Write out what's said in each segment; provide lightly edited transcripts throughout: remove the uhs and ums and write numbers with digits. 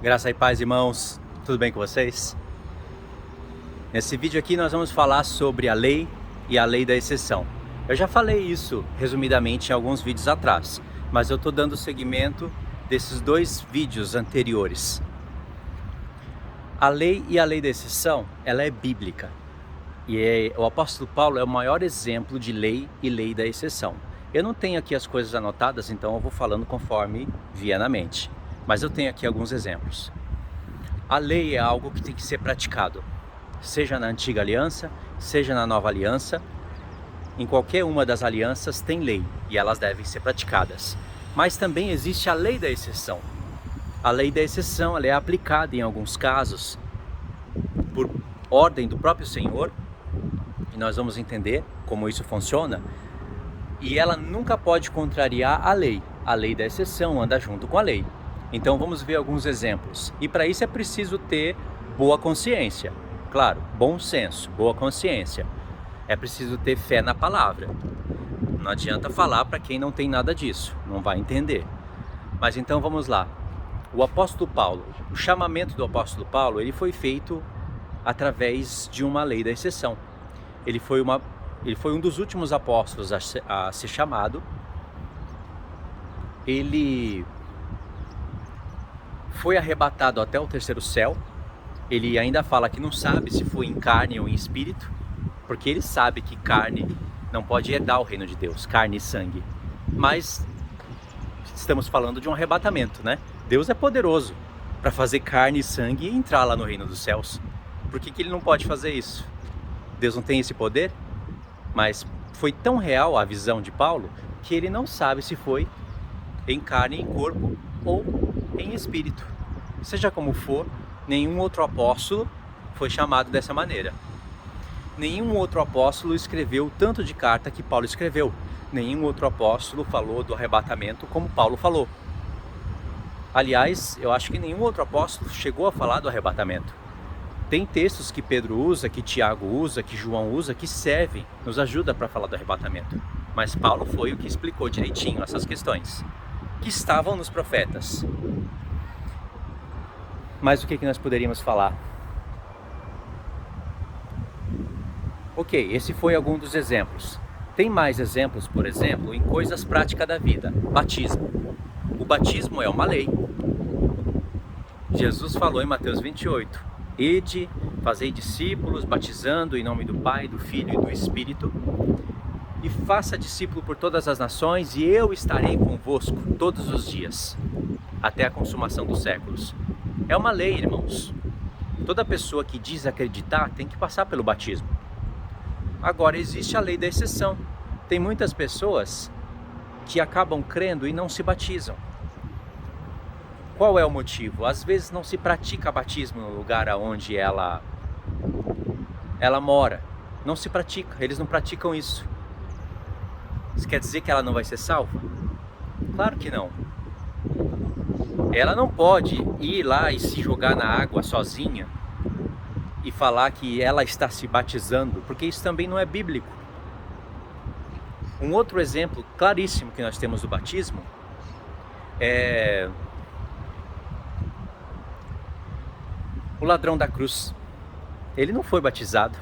Graça e paz, irmãos, tudo bem com vocês? Nesse vídeo aqui nós vamos falar sobre a lei e a lei da exceção. Eu já falei isso resumidamente em alguns vídeos atrás, mas eu estou dando seguimento desses dois vídeos anteriores. A lei e a lei da exceção, ela é bíblica. O apóstolo Paulo é o maior exemplo de lei e lei da exceção. Eu não tenho aqui as coisas anotadas, então eu vou falando conforme vier na mente. Mas eu tenho aqui alguns exemplos. A lei é algo que tem que ser praticado, seja na antiga aliança, seja na nova aliança. Em qualquer uma das alianças tem lei e elas devem ser praticadas. Mas também existe a lei da exceção. A lei da exceção ela é aplicada em alguns casos por ordem do próprio Senhor, e nós vamos entender como isso funciona. E ela nunca pode contrariar a lei. A lei da exceção anda junto com a lei. Então vamos ver alguns exemplos. E para isso é preciso ter boa consciência. Claro, bom senso, boa consciência. É preciso ter fé na palavra. Não adianta falar para quem não tem nada disso, não vai entender. Mas então vamos lá. O apóstolo Paulo, o chamamento do apóstolo Paulo, ele foi feito através de uma lei da exceção. Ele foi um dos últimos apóstolos a ser chamado. Ele foi arrebatado até o terceiro céu. Ele ainda fala que não sabe se foi em carne ou em espírito, porque ele sabe que carne não pode herdar o reino de Deus, carne e sangue. Mas estamos falando de um arrebatamento, né? Deus é poderoso para fazer carne e sangue e entrar lá no reino dos céus. Por que ele não pode fazer isso? Deus não tem esse poder? Mas foi tão real a visão de Paulo que ele não sabe se foi em carne e em corpo ou em espírito. Seja como for, nenhum outro apóstolo foi chamado dessa maneira. Nenhum outro apóstolo escreveu tanto de carta que Paulo escreveu. Nenhum outro apóstolo falou do arrebatamento como Paulo falou. Aliás, eu acho que nenhum outro apóstolo chegou a falar do arrebatamento. Tem textos que Pedro usa, que Tiago usa, que João usa, que servem, nos ajuda para falar do arrebatamento. Mas Paulo foi o que explicou direitinho essas questões, que estavam nos profetas. Mas o que nós poderíamos falar? Ok, esse foi algum dos exemplos. Tem mais exemplos, por exemplo, em coisas práticas da vida. Batismo. O batismo é uma lei. Jesus falou em Mateus 28, Ide, fazei discípulos, batizando em nome do Pai, do Filho e do Espírito, e faça discípulo por todas as nações, e eu estarei convosco todos os dias, até a consumação dos séculos. É uma lei, irmãos. Toda pessoa que diz acreditar tem que passar pelo batismo. Agora, existe a lei da exceção. Tem muitas pessoas que acabam crendo e não se batizam. Qual é o motivo? Às vezes não se pratica batismo no lugar onde ela mora. Não se pratica, eles não praticam isso. Isso quer dizer que ela não vai ser salva? Claro que não. Ela não pode ir lá e se jogar na água sozinha e falar que ela está se batizando, porque isso também não é bíblico. Um outro exemplo claríssimo que nós temos do batismo é o ladrão da cruz. Ele não foi batizado,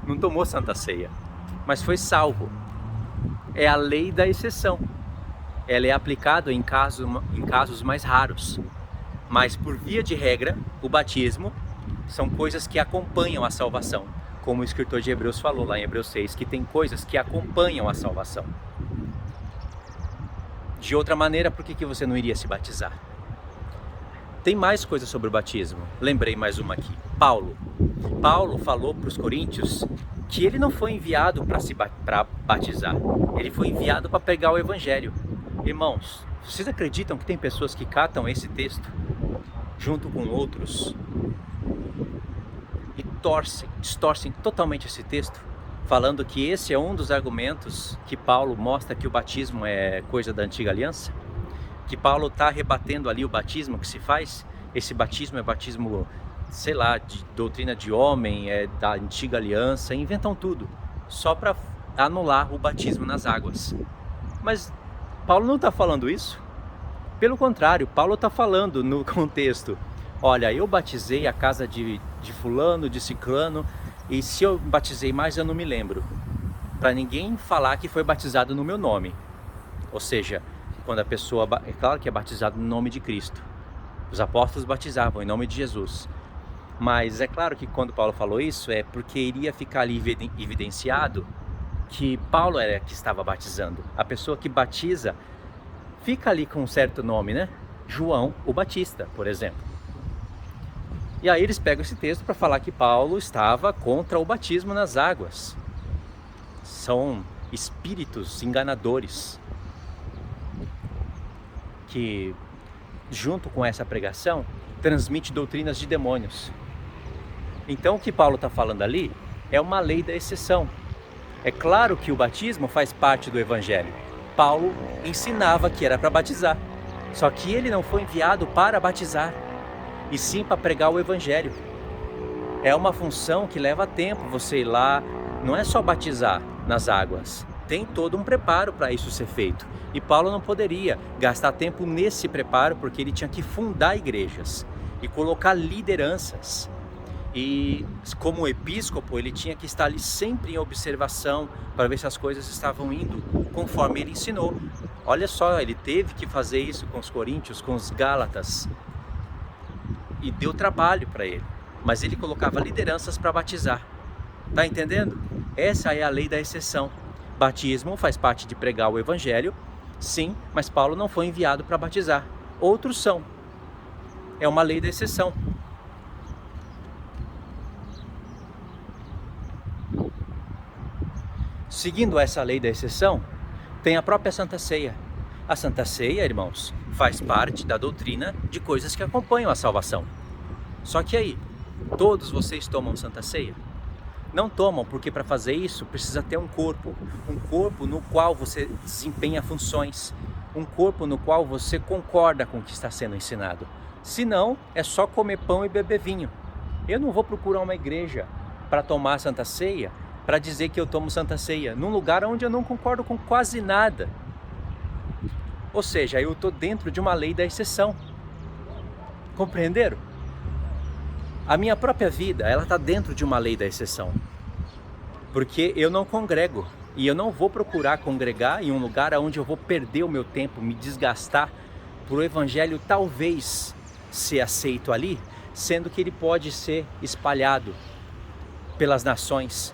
não tomou Santa Ceia, mas foi salvo. É a lei da exceção. Ela é aplicada em casos mais raros. Mas por via de regra, o batismo são coisas que acompanham a salvação. Como o escritor de Hebreus falou lá em Hebreus 6, que tem coisas que acompanham a salvação. De outra maneira, por que você não iria se batizar? Tem mais coisas sobre o batismo. Lembrei mais uma aqui. Paulo falou para os coríntios que ele não foi enviado para batizar. Ele foi enviado para pregar o evangelho. Irmãos, vocês acreditam que tem pessoas que catam esse texto junto com outros e distorcem totalmente esse texto, falando que esse é um dos argumentos que Paulo mostra que o batismo é coisa da antiga aliança? Que Paulo está rebatendo ali o batismo que se faz? Esse batismo é batismo, sei lá, de doutrina de homem, é da antiga aliança, inventam tudo, só para anular o batismo nas águas. Mas Paulo não está falando isso. Pelo contrário, Paulo está falando no contexto: olha, eu batizei a casa de fulano, de ciclano, e se eu batizei mais eu não me lembro. Para ninguém falar que foi batizado no meu nome. Ou seja, quando a pessoa, é claro que é batizado no nome de Cristo. Os apóstolos batizavam em nome de Jesus. Mas é claro que quando Paulo falou isso, é porque iria ficar ali evidenciado que Paulo era que estava batizando. A pessoa que batiza fica ali com um certo nome, né? João o Batista, por exemplo. E aí eles pegam esse texto para falar que Paulo estava contra o batismo nas águas. São espíritos enganadores que, junto com essa pregação, transmite doutrinas de demônios. Então o que Paulo está falando ali é uma lei da exceção. É claro que o batismo faz parte do Evangelho. Paulo ensinava que era para batizar, só que ele não foi enviado para batizar, e sim para pregar o Evangelho. É uma função que leva tempo você ir lá, não é só batizar nas águas, tem todo um preparo para isso ser feito. E Paulo não poderia gastar tempo nesse preparo porque ele tinha que fundar igrejas e colocar lideranças. E como episcopo ele tinha que estar ali sempre em observação para ver se as coisas estavam indo conforme ele ensinou. Olha só, ele teve que fazer isso com os coríntios, com os gálatas, e deu trabalho para ele, mas ele colocava lideranças para batizar. Tá entendendo? Essa é a lei da exceção. Batismo faz parte de pregar o Evangelho, sim, mas Paulo não foi enviado para batizar. Outros são. É uma lei da exceção. Seguindo essa lei da exceção, tem a própria Santa Ceia. A Santa Ceia, irmãos, faz parte da doutrina de coisas que acompanham a salvação. Só que aí, todos vocês tomam Santa Ceia? Não tomam, porque para fazer isso precisa ter um corpo no qual você desempenha funções, um corpo no qual você concorda com o que está sendo ensinado. Se não, é só comer pão e beber vinho. Eu não vou procurar uma igreja para tomar Santa Ceia, para dizer que eu tomo Santa Ceia, num lugar onde eu não concordo com quase nada. Ou seja, eu estou dentro de uma lei da exceção. Compreenderam? A minha própria vida, ela está dentro de uma lei da exceção. Porque eu não congrego. E eu não vou procurar congregar em um lugar onde eu vou perder o meu tempo, me desgastar, para o Evangelho talvez ser aceito ali, sendo que ele pode ser espalhado pelas nações,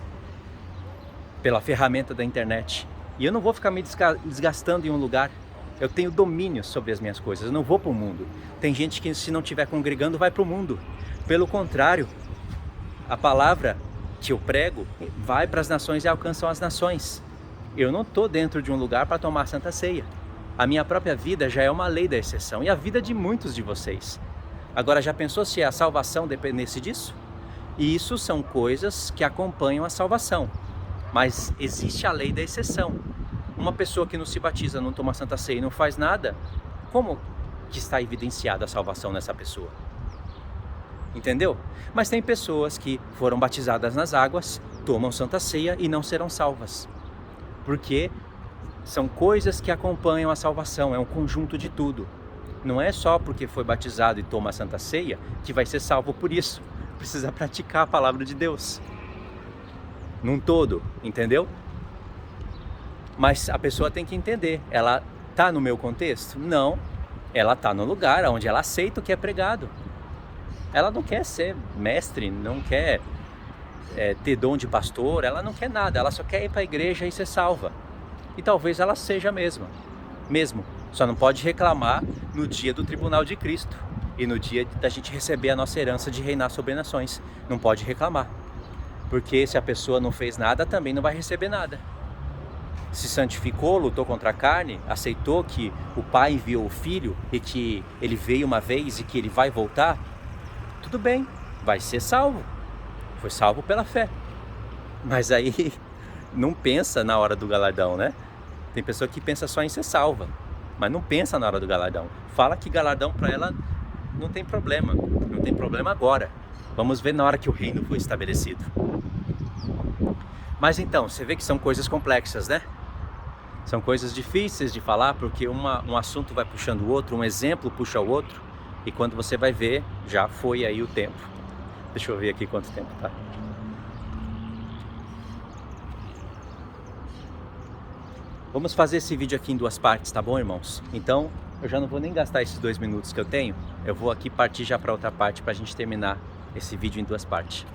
pela ferramenta da internet. E eu não vou ficar me desgastando em um lugar. Eu tenho domínio sobre as minhas coisas, eu não vou para o mundo. Tem gente que, se não estiver congregando, vai para o mundo. Pelo contrário, a palavra que eu prego vai para as nações e alcançam as nações. Eu não estou dentro de um lugar para tomar Santa Ceia. A minha própria vida já é uma lei da exceção, e a vida de muitos de vocês. Agora, já pensou se a salvação dependesse disso? E isso são coisas que acompanham a salvação. Mas existe a lei da exceção. Uma pessoa que não se batiza, não toma Santa Ceia e não faz nada, como que está evidenciada a salvação nessa pessoa? Entendeu? Mas tem pessoas que foram batizadas nas águas, tomam Santa Ceia e não serão salvas. Porque são coisas que acompanham a salvação, é um conjunto de tudo. Não é só porque foi batizado e toma a Santa Ceia que vai ser salvo por isso. Precisa praticar a palavra de Deus. Num todo, entendeu? Mas a pessoa tem que entender, ela está no meu contexto? Não, ela está no lugar onde ela aceita o que é pregado. Ela não quer ser mestre, não quer ter dom de pastor, ela não quer nada, ela só quer ir para a igreja e ser salva. E talvez ela seja mesmo, só não pode reclamar no dia do tribunal de Cristo e no dia da gente receber a nossa herança de reinar sobre nações. Não pode reclamar, porque se a pessoa não fez nada, também não vai receber nada. Se santificou, lutou contra a carne, aceitou que o Pai enviou o Filho e que ele veio uma vez e que ele vai voltar, tudo bem, vai ser salvo. Foi salvo pela fé. Mas aí não pensa na hora do galardão, né? Tem pessoa que pensa só em ser salva, mas não pensa na hora do galardão. Fala que galardão para ela não tem problema agora. Vamos ver na hora que o reino for estabelecido. Mas então, você vê que são coisas complexas, né? São coisas difíceis de falar porque um assunto vai puxando o outro, um exemplo puxa o outro, e quando você vai ver, já foi aí o tempo. Deixa eu ver aqui quanto tempo tá. Vamos fazer esse vídeo aqui em 2 partes, tá bom, irmãos? Então, eu já não vou nem gastar esses 2 minutos que eu tenho, eu vou aqui partir já para outra parte para a gente terminar esse vídeo em 2 partes.